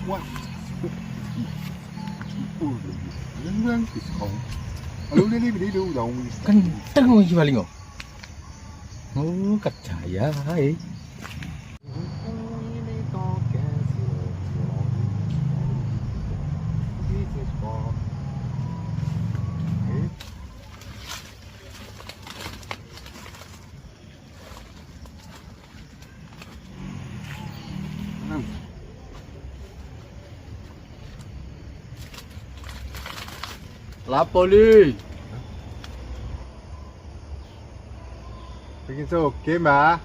Wah. Lang pisau. Lalu ini đâu dong. Kenceng iki paling kok. Oh, kejaya ae. Lapo li? Pengen oke, Mbak.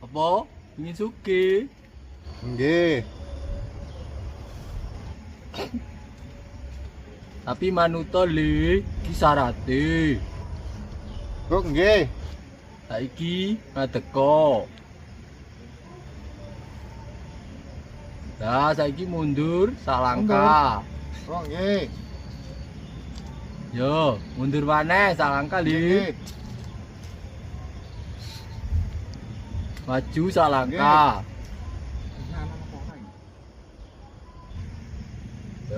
Apa? Ingin suki? Nggih. Tapi manuto li iki syarate. Kok nggih? Saiki ngadeko. Lah saiki mundur sak langkah. Kok nggih? Yo, mundur maneh sak langkah li. Nggih. Maju sak langkah.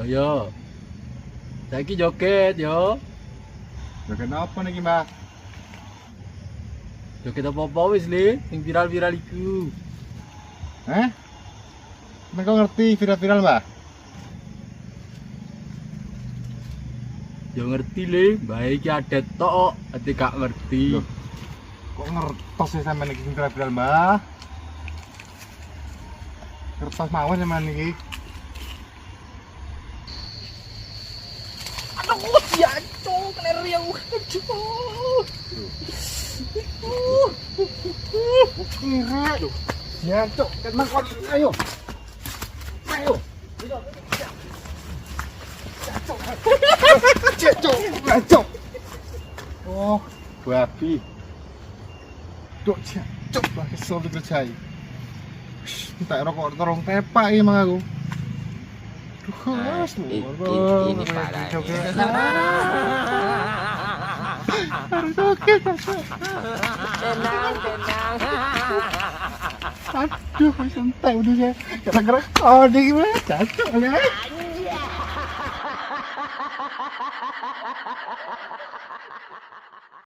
Yo. Saiki joget yo. Joget apa niki, Mbak? Joget apa-apa wis li, sing viral-viral iku. Hah? Nek kok ngerti viral-viral, Mbak? Yo ngerti li, bae iki adat tok, ati gak ngerti. Loh. Kok ngertos ya sampean iki sing viral-viral, Mbak? Kertas mawon sampean niki. Aduh, jancuk, keleri aku. Kira lho. Ya, Cok, kan mangkon. Ayo. Ayo. Cok. Oh, babi. Cok, cok, lagi kesel dikerjai. Tak rokok terong tepak iki mang aku. Duh, Ini parahnya. Tenang. Aduh, santai udah ya. Kira-kira oh di gimana? Cocok ya.